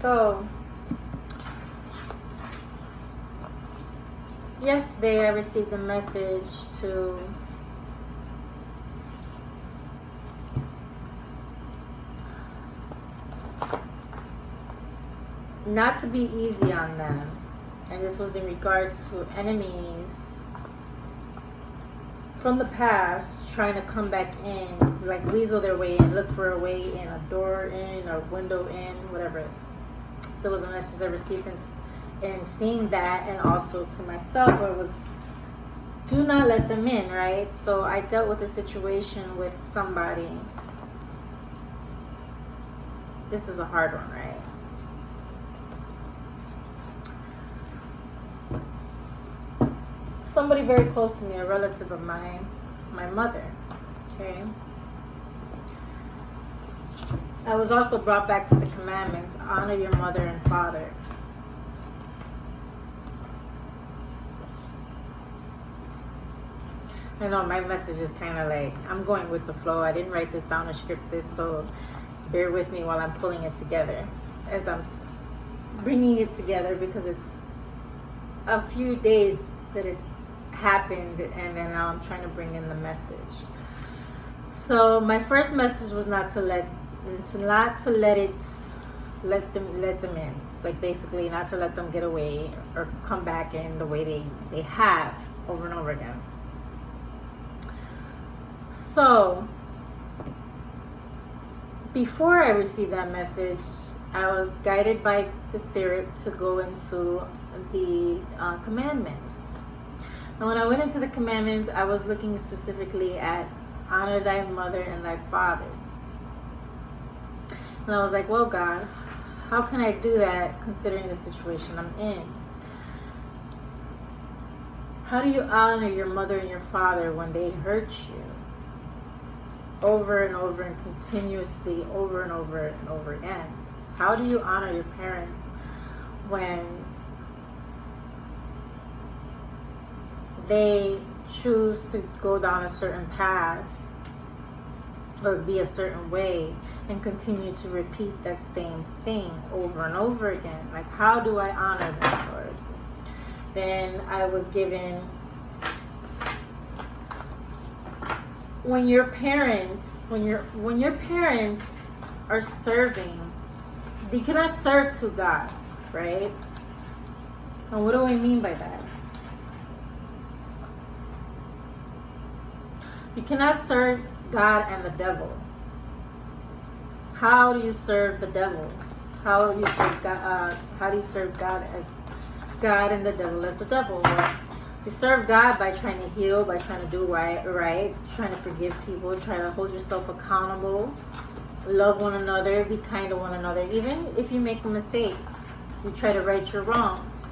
So, yesterday I received a message to not to be easy on them. And this was in regards to enemies from the past trying to come back in, like weasel their way in, look for a way in, a door in, a window in, whatever. There was a message I received and seeing that, and also to myself, where it was, do not let them in, right? So I dealt with a situation with somebody. This is a hard one, right? Somebody very close to me, a relative of mine, my mother, okay? I was also brought back to the commandments, honor your mother and father. I know my message is kind of like, I'm going with the flow. I didn't write this down or script this, so bear with me while I'm pulling it together as I'm bringing it together, because it's a few days that it's happened, and then now I'm trying to bring in the message. So my first message was not to let them in, like basically not to let them get away or come back in the way they have over and over again. So before I received that message, I was guided by the Spirit to go into the commandments. And when I went into the commandments, I was looking specifically at honor thy mother and thy father. And I was like, well, God, how can I do that considering the situation I'm in? How do you honor your mother and your father when they hurt you? Over and over and continuously, over and over and over again. How do you honor your parents when they choose to go down a certain path or be a certain way and continue to repeat that same thing over and over again? Like, how do I honor them, Lord? Then I was given, when your parents are serving, you cannot serve two gods, right? And what do I mean by that? You cannot serve God and the devil. How do you serve the devil? How do you serve God? How do you serve God as God and the devil as the devil? Well, you serve God by trying to heal, by trying to do right, trying to forgive people, trying to hold yourself accountable, love one another, be kind to one another. Even if you make a mistake, you try to right your wrongs.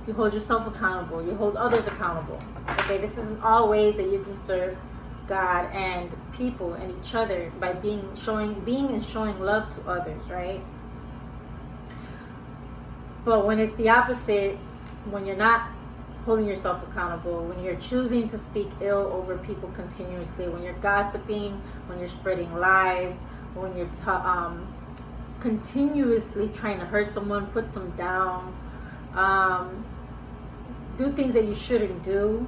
You hold yourself accountable. You hold others accountable. Okay, this is all ways that you can serve God and people and each other by being and showing love to others, right? But when it's the opposite, when you're not holding yourself accountable, when you're choosing to speak ill over people continuously, when you're gossiping, when you're spreading lies, when you're continuously trying to hurt someone, put them down, do things that you shouldn't do,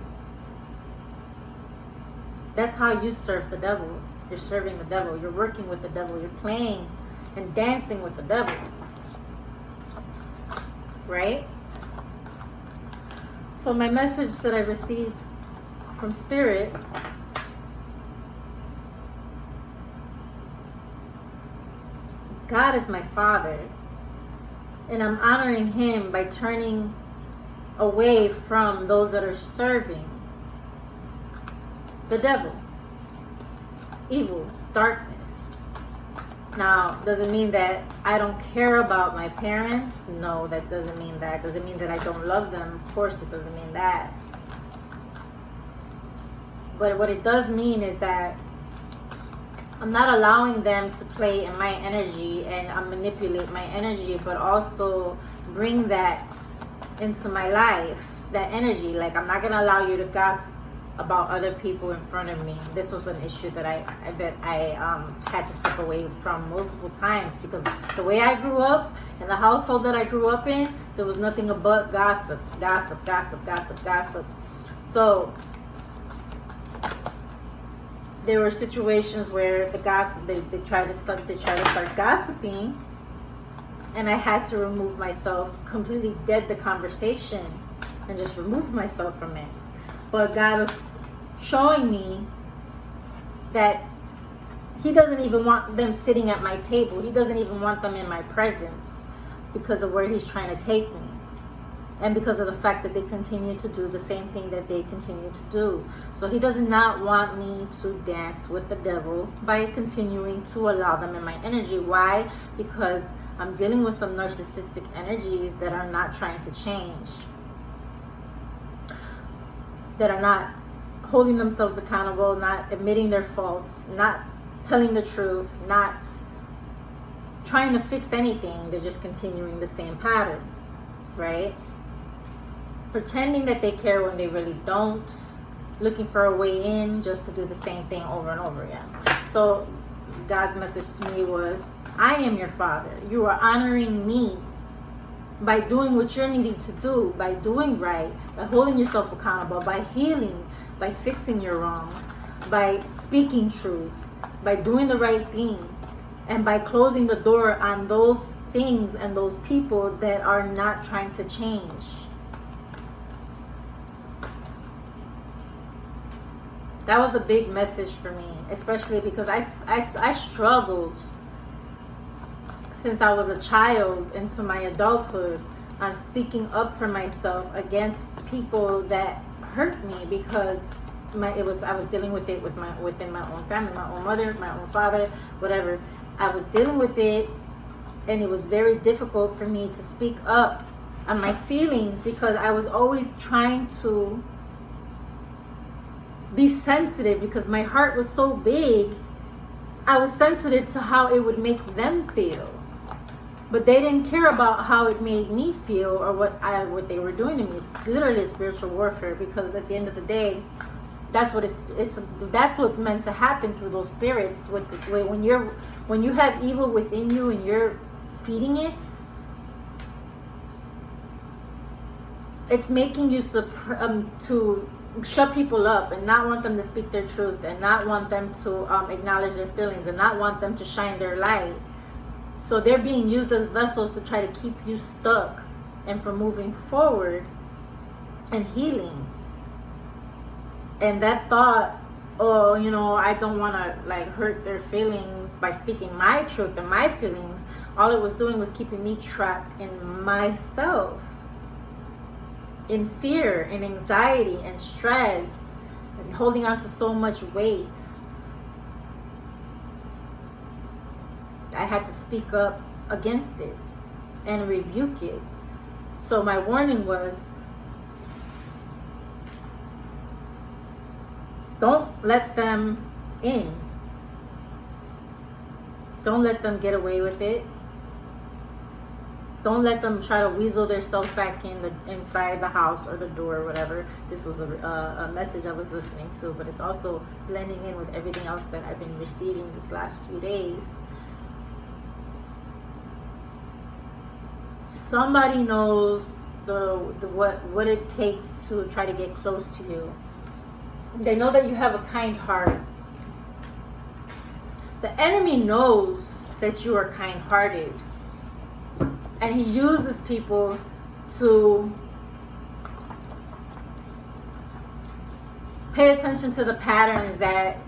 that's how you serve the devil. You're serving the devil. You're working with the devil. You're playing and dancing with the devil. Right? So my message that I received from Spirit, God is my Father, and I'm honoring Him by turning away from those that are serving the devil, evil, darkness. Now, does it mean that I don't care about my parents? No, that doesn't mean that. Does it mean that I don't love them? Of course it doesn't mean that. But what it does mean is that I'm not allowing them to play in my energy and manipulate my energy, but also bring that into my life, that energy. Like, I'm not going to allow you to gossip about other people in front of me. This was an issue that I had to step away from multiple times, because the way I grew up, in the household that I grew up in, there was nothing but gossip. So there were situations where the gossip, they try to start gossiping, and I had to remove myself, completely dead the conversation, and just remove myself from it. But God was showing me that He doesn't even want them sitting at my table. He doesn't even want them in my presence, because of where He's trying to take me, and because of the fact that they continue to do the same thing that they continue to do. So He does not want me to dance with the devil by continuing to allow them in my energy. Why? Because I'm dealing with some narcissistic energies that are not trying to change, that are not holding themselves accountable, not admitting their faults, not telling the truth, not trying to fix anything. They're just continuing the same pattern, right? Pretending that they care when they really don't, looking for a way in just to do the same thing over and over again. So God's message to me was, I am your Father. You are honoring me by doing what you're needing to do, by doing right, by holding yourself accountable, by healing, by fixing your wrongs, by speaking truth, by doing the right thing, and by closing the door on those things and those people that are not trying to change. That was a big message for me, especially because I struggled since I was a child into my adulthood on speaking up for myself against people that hurt me, because I was dealing with it within my own family, my own mother, my own father, whatever. I was dealing with it, and it was very difficult for me to speak up on my feelings, because I was always trying to be sensitive, because my heart was so big. I was sensitive to how it would make them feel. But they didn't care about how it made me feel or what they were doing to me. It's literally a spiritual warfare, because at the end of the day, that's what that's what's meant to happen through those spirits. When you have evil within you and you're feeding it, it's making you to shut people up and not want them to speak their truth, and not want them to acknowledge their feelings, and not want them to shine their light. So they're being used as vessels to try to keep you stuck and from moving forward and healing. And that thought, oh, I don't want to hurt their feelings by speaking my truth and my feelings, all it was doing was keeping me trapped in myself, in fear and anxiety and stress, and holding on to so much weight. I had to speak up against it and rebuke it. So my warning was, don't let them in. Don't let them get away with it. Don't let them try to weasel themselves back inside the house or the door or whatever. This was a message I was listening to, but it's also blending in with everything else that I've been receiving these last few days. Somebody knows what it takes to try to get close to you. They know that you have a kind heart. The enemy knows that you are kind-hearted, and he uses people to pay attention to the patterns that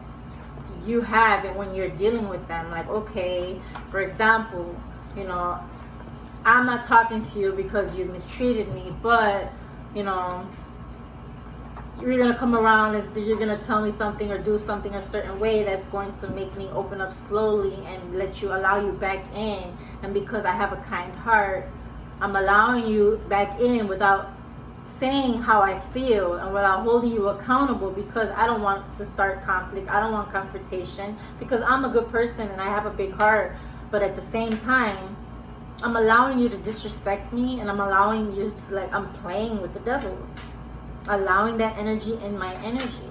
you have and when you're dealing with them. Like, okay, for example, I'm not talking to you because you mistreated me, but you're going to come around and you're going to tell me something or do something a certain way that's going to make me open up slowly and allow you back in. And because I have a kind heart, I'm allowing you back in without saying how I feel and without holding you accountable, because I don't want to start conflict. I don't want confrontation, because I'm a good person and I have a big heart. But at the same time, I'm allowing you to disrespect me, and I'm allowing you to I'm playing with the devil, allowing that energy in my energy.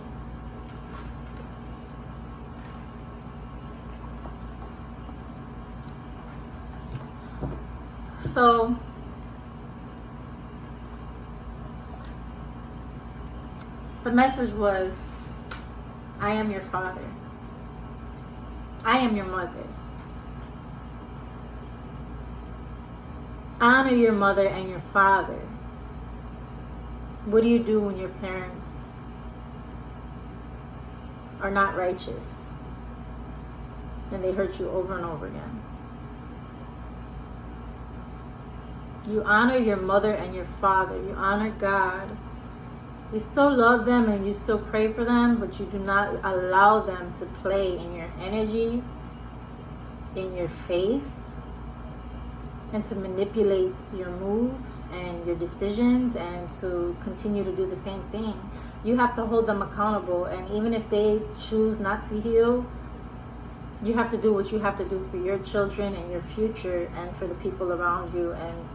So the message was, I am your father. I am your mother. Honor your mother and your father. What do you do when your parents are not righteous and they hurt you over and over again? You honor your mother and your father. You honor God. You still love them and you still pray for them, but you do not allow them to play in your energy, in your face, and to manipulate your moves and your decisions and to continue to do the same thing. You have to hold them accountable, and even if they choose not to heal, you have to do what you have to do for your children and your future and for the people around you and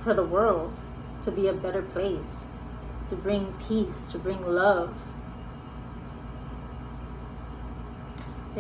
for the world to be a better place, to bring peace, to bring love.